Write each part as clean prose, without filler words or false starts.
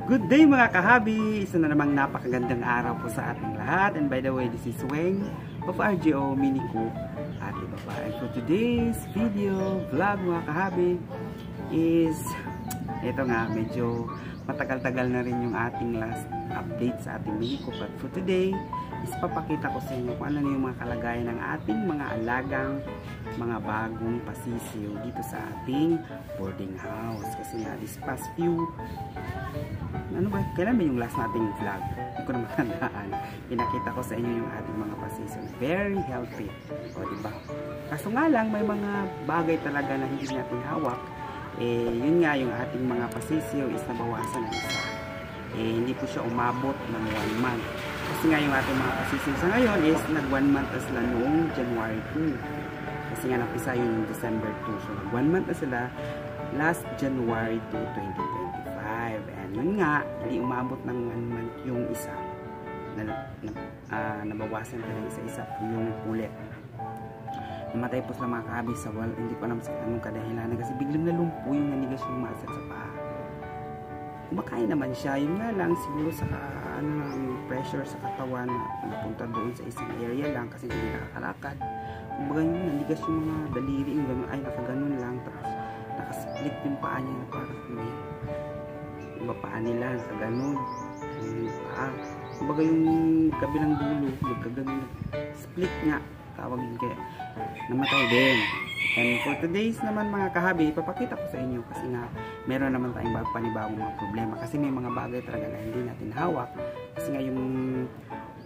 Good day mga kahabi! Isa na namang napakagandang araw po sa ating lahat. And by the way, this is Weng of RGO Mini Cook at iba pa. And for today's video, vlog mga kahabi is ito nga, medyo matagal-tagal na rin yung ating last update sa ating Mini Cook. But for today, is papakita ko sa inyo kung ano yung mga kalagayan ng ating mga alagang mga bagong pasisiw dito sa ating boarding house. Kasi nga, this past few kailan ba yung last nating vlog? Hindi ko na matandaan. Pinakita ko sa inyo yung ating mga pasisiw. Very healthy. O, diba? Kaso nga lang, may mga bagay talaga na hindi natin hawak. Yun nga, yung ating mga pasisiw is nabawasan ng isa. Hindi po siya umabot ng 1 month. Kasi nga yung ating mga pasisiw sa ngayon is nag 1 month na sila noong January 2. Kasi nga napisa yung December 2. So, nag 1 month na sila last January 2, 2025. And yun nga, hindi umabot ng 1 month yung isa. Nabawasan pa ng isa-isa yung ulit. Namatay po sila mga kahabi sa wall. Hindi ko alam sa anong kadahilanan kasi biglang nalumpo yung nanigas yung muscle sa paa. Kumakain naman siya. Yun nga lang siguro sa pressure sa katawan napunta doon sa isang area lang kasi hindi nakakalakad. Kumbaga yun, nanigas yung mga daliri. Yung gano'n, ay nakaganon lang. Tapos nakasplit yung paa niya na parang may iba paa nila sa gano'n. Yung paa. Kumbaga yung kabilang dulo, nagkaganon. Split nga. Tawag yun kaya namatay din. And for today's naman mga kahabi, ipapakita ko sa inyo kasi nga meron naman tayong panibagong mga problema kasi may mga bagay talaga na hindi natin hawak kasi nga yung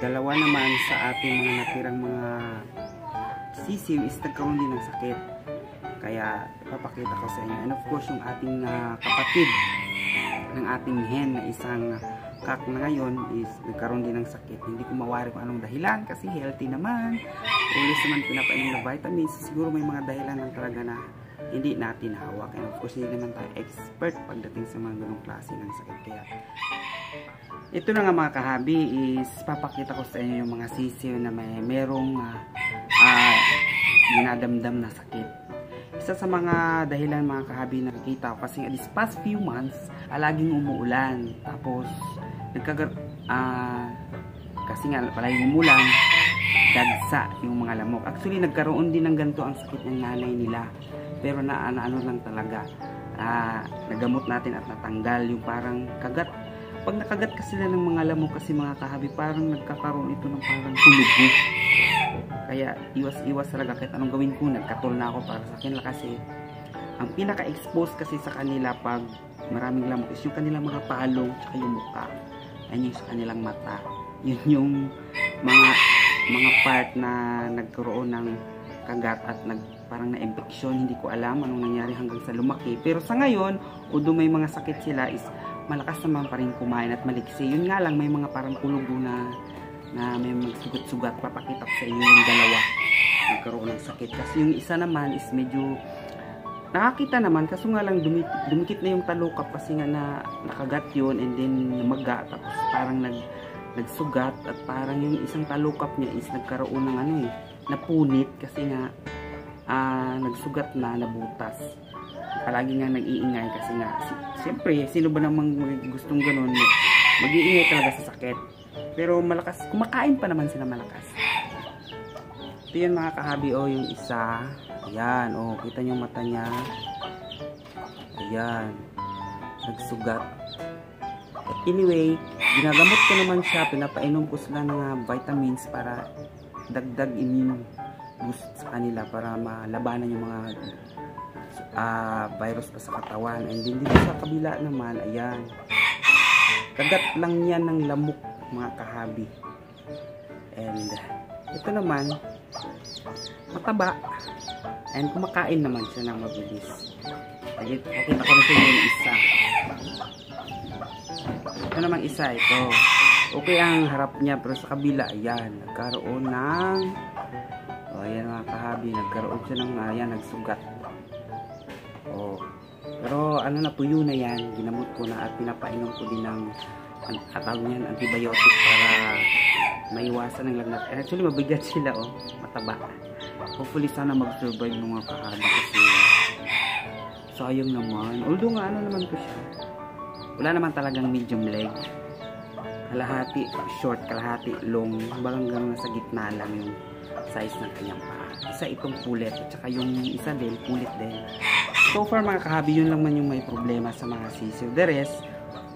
dalawa naman sa ating mga natirang mga sisiw is nagkaroon din ng sakit. Kaya ipapakita ko sa inyo. And of course yung ating kapatid ng ating hen na isang kak na ngayon is nagkaroon din ng sakit. Hindi ko mawari kung anong dahilan kasi healthy naman. Ulis naman pinapainom na vitamins. Siguro may mga dahilan lang talaga na hindi natin hawak. And of course hindi naman tayo expert pagdating sa mga ganong klase ng sakit. Kaya ito na nga mga kahabi is papakita ko sa inyo yung mga sisiw na merong dinadamdam na sakit. Isa sa mga dahilan mga kahabi na nakikita ko kasi this past few months laging umuulan. Tapos kasi nga palaging umulan, dagsa yung mga lamok. Actually nagkaroon din ng ganito ang sakit ng nanay nila. Pero ano lang talaga, nagamot natin at natanggal yung parang kagat. Pag nakagat kasi sila ng mga lamok kasi mga kahabi, parang nagkakaroon ito ng parang hulugo. Kaya iwas talaga kahit anong gawin ko, nagkatol na ako para sa akin kasi ang pinaka-expose kasi sa kanila pag maraming lamok is yung kanilang mga palong tsaka yung mukha. Ayun yung sa kanilang mata. Yun yung mga part na nagkaroon ng kagat at parang na-infection. Hindi ko alam anong nangyari hanggang sa lumaki. Pero sa ngayon, although may mga sakit sila is malakas naman pa rin kumain at maliksi. Yun nga lang may mga parang kulugo na may magsugat-sugat. Papakita ko sa inyo yung dalawa nagkaroon ng sakit. Kasi yung isa naman is medyo nakakita naman, kaso nga lang dumikit na yung talukap kasi nga nakagat yun and then namaga tapos parang nagsugat at parang yung isang talukap niya is nagkaroon ng napunit kasi nga nagsugat na, nabutas. Palagi nga nag-iingay kasi nga siyempre sino ba namang gustong ganun, mag-iingay talaga sa sakit. Pero malakas, kumakain pa naman sila malakas. Ito yun mga kahabi, yung isa. Ayan, kita niyo mata niya. Ayan. Nagsugat. Anyway, ginagamot ko naman siya. Pinapainom ko sila ng vitamins para dagdag immune boost sa kanila para malabanan yung mga virus pa sa katawan. And then dito sa kabila naman, ayan. Kagat lang yan ng lamok mga kahabi. And ito naman, mataba. And kumakain naman siya ng mabilis. Pakita ko rin yung isa. Ito namang isa, ito. Okay ang harap niya, pero sa kabila, ayan, nagkaroon ng ayan mga kahabi, nagkaroon siya ng nagsugat. Pero tuyo na yan, ginamot ko na at pinapainom ko din ng atawag niyan, antibiotic para maiwasan ng lagnat. And actually mabigat sila, mataba. Hopefully sana mag-survive ng mga kahabi kasi sayang naman. Although nga naman ko siya. Wala naman talagang medium leg. Kalahati short, kalahati long. Hanggang nasa gitna lang yung size ng kanyang paa. Isa itong kulit at saka yung isa din kulit din. So far mga kahabi, yun lang man yung may problema sa mga sisiw. The rest,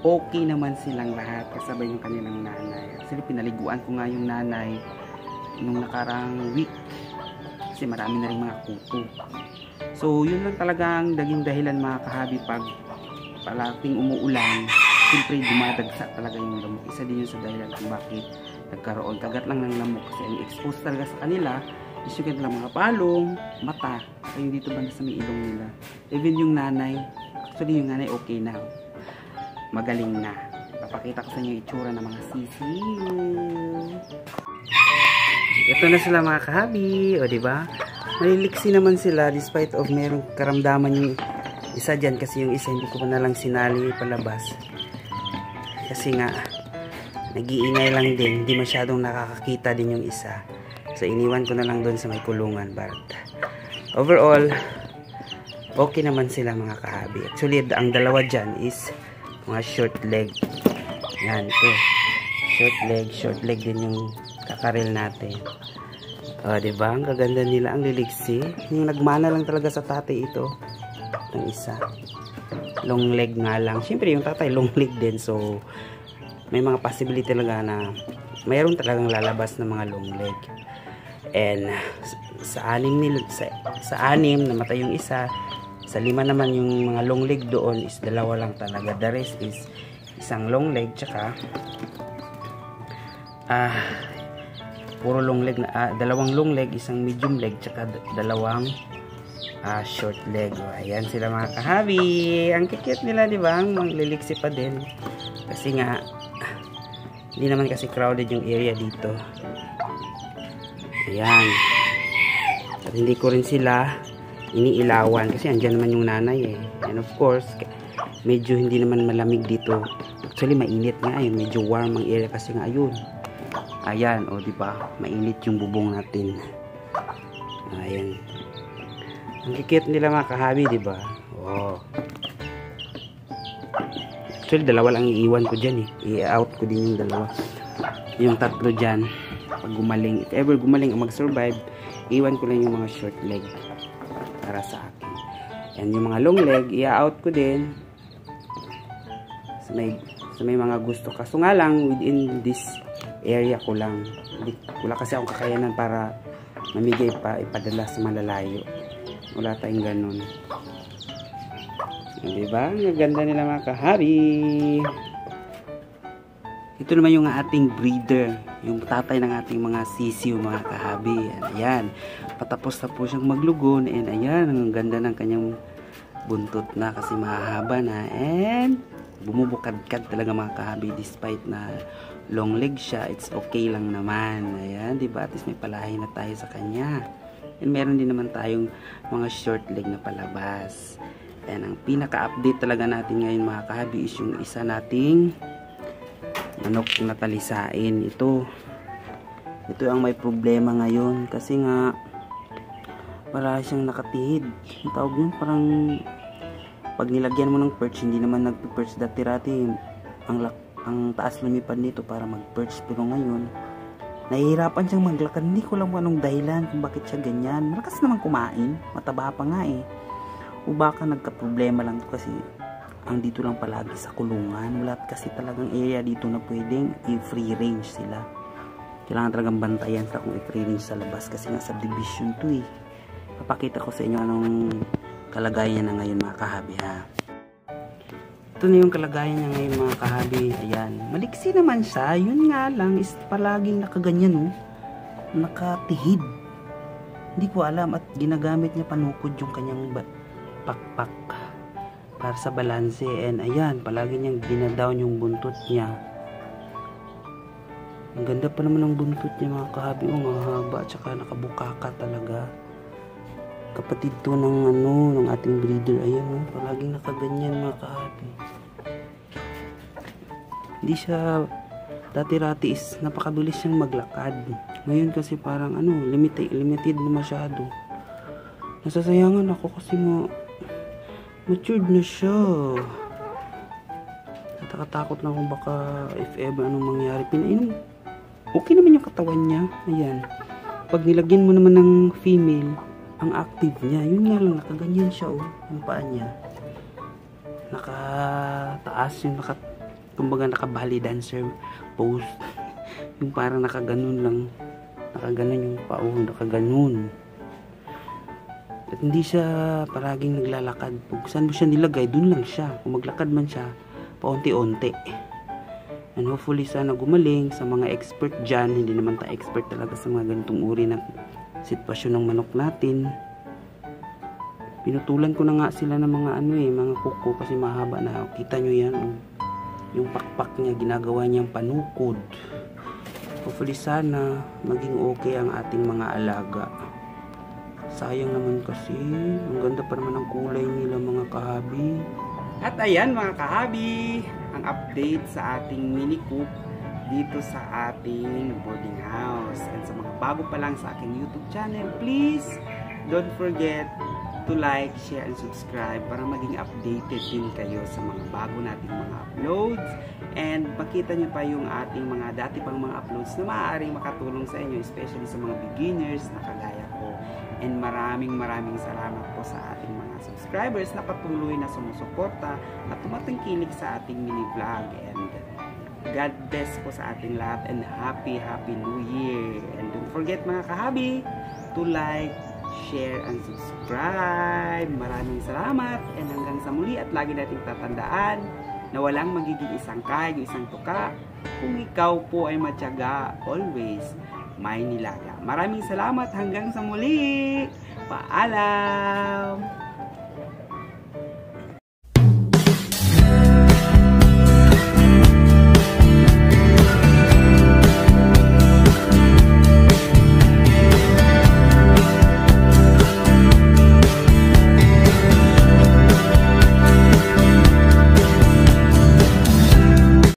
okay naman silang lahat kasabay yung kanilang nanay. Actually pinaliguan ko nga yung nanay nung nakarang week kasi marami na rin mga kuto. So yun lang talagang naging dahilan mga kahabi, pag palating umuulan, siyempre dumadagsa talaga yung lamok. Isa din yun sa dahilan kung bakit nagkaroon kagat lang ng lamok, kasi ang expose talaga sa kanila is yung kanilang mga palong, mata, so yung dito banda sa may ilong nila. Even yung nanay, actually yung nanay okay na, magaling na. Papakita ko sa inyo yung itsura ng mga sisiw. Ito na sila mga kahabi, o diba? Maliliksi naman sila despite of merong karamdaman yung isa dyan, kasi yung isa hindi ko pa nalang sinali palabas. Kasi nga, nag-iingay lang din, hindi masyadong nakakakita din yung isa. So iniwan ko na lang doon sa may kulungan. But overall, okay naman sila mga kahabi. Actually, ang dalawa dyan is mga short leg. Yan, ito. Short leg din yung kakaril natin. O, diba? Ang gaganda nila, ang liliksi. Yung nagmana lang talaga sa tatay ito. Itong isa. Long leg nga lang. Siyempre, yung tatay long leg din. So, may mga possibility talaga na mayroon talagang lalabas na mga long leg. And sa anim namatay yung isa. Sa 5 naman yung mga long leg doon is 2 lang talaga. The rest is isang long leg tsaka puro long leg na 2 long leg, isang medium leg tsaka 2 short leg. Ayan sila mga kahabi. Ang kikit nila, di ba? Ang liliksi pa din. Kasi nga hindi naman kasi crowded yung area dito. Ayan. At hindi ko rin sila iniilawan kasi andyan naman yung nanay eh. And of course, medyo hindi naman malamig dito. Actually, mainit nga eh. Medyo warm ang area kasi nga ayun. Ayan, o diba? Mainit yung bubong natin. Ayan. Ang kikit nila mga kahabi, diba? Oh. Actually, 2 lang iiwan ko dyan eh. I-out ko din yung 2. Yung 3 dyan. Pag gumaling, if ever gumaling ang mag-survive, iwan ko lang yung mga short leg para sa akin. Yan yung mga long leg, i-out ko din sa may mga gusto. Kaso nga lang, within this area ko lang. Wala kasi akong kakayanan para mamigay pa, ipadala sa malalayo. Wala tayong ganun. Diba? Ang ganda nila mga kahabi. Ito naman yung ating breeder, yung tatay ng ating mga sisiw mga kahabi. Ayan, patapos na po siyang maglugon, and ayan, ang ganda ng kanyang buntot na kasi mahahaba na, and bumubukad-kad talaga mga kahabi. Despite na long leg siya, it's okay lang naman. Ayan, diba? At least may palahi na tayo sa kanya. And meron din naman tayong mga short leg na palabas. And ang pinaka-update talaga natin ngayon mga kahabi is yung isa nating manok na talisain. Ito ang may problema ngayon kasi nga para siyang nakatihid. Ang tawag yun, parang pag nilagyan mo ng perch, hindi naman nagpe-perch dati-rati. Ang taas lumipad nito para mag-perch, pero ngayon nahihirapan siyang maglakad. Hindi ko lang anong dahilan kung bakit siya ganyan. Malakas naman kumain, mataba pa nga eh. O baka nagka-problema lang to kasi ang dito lang palagi sa kulungan. Wala kasi talagang area dito na pwedeng i-free range sila. Kailangan talagang bantayan sa kung i-free range sa labas kasi nga subdivision to eh. Papakita ko sa inyo anong kalagayan na ngayon mga kahabi ha. Ito na yung kalagayan niya ngayon mga kahabi. Ayan. Maliksi naman siya. Yun nga lang is palaging nakaganyan oh. Nakatihid. Hindi ko alam at ginagamit niya panukod yung kanyang pakpak para sa balanse. And ayan, palagi niyang dinadown yung buntot niya. Ang ganda pa naman ng buntot niya mga kahabi. Ang haba at saka nakabukaka talaga. Kapatid to ng ating breeder. Ayan oh, palaging nakaganyan mga kahabi. Hindi siya dati-rati is napakabilis siyang maglakad. Ngayon kasi parang limited na masyado. Nasasayangan ako kasi matured na siya. Natatakot na kung baka if ever anong mangyari. Pinainom. Okay naman yung katawan niya. Ayan. Pag nilagyan mo naman ng female, ang active niya, yun nga lang, nakaganyan siya, oh. Yung paa niya. Nakataas yung kumbaga naka-belly dancer pose. Yung parang nakaganon lang. Nakaganon yung paa, oh. Nakaganon. At hindi siya paraging naglalakad. Kung saan mo siya nilagay, dun lang siya. Kung maglakad man siya, paunti-unti. And hopefully sana gumaling sa mga expert dyan. Hindi naman tayo expert talaga sa mga ganitong uri ng sitwasyon ng manok natin. Pinutulan ko na nga sila ng mga mga kuko kasi mahaba na. Kita nyo yan, yung pakpak niya, ginagawa niyang panukod. Hopefully sana maging okay ang ating mga alaga. Sayang naman kasi, ang ganda pa naman ang kulay nila mga kahabi. At ayan mga kahabi, ang update sa ating mini coop dito sa ating boarding house. And sa mga bago pa lang sa aking YouTube channel, please don't forget to like, share, and subscribe para maging updated din kayo sa mga bago nating mga uploads. And makita nyo pa yung ating mga dati pang mga uploads na maaaring makatulong sa inyo, especially sa mga beginners na kagaya ko. And maraming salamat po sa ating mga subscribers na patuloy na sumusuporta at tumatangkilik sa ating mini vlog. And God bless po sa ating lahat and happy New Year. And don't forget mga kahabi to like, share, and subscribe. Maraming salamat and hanggang sa muli at lagi nating tatandaan na walang magiging isang kahig o isang tuka kung ikaw po ay matyaga, always may nilaga. Maraming salamat hanggang sa muli. Paalam!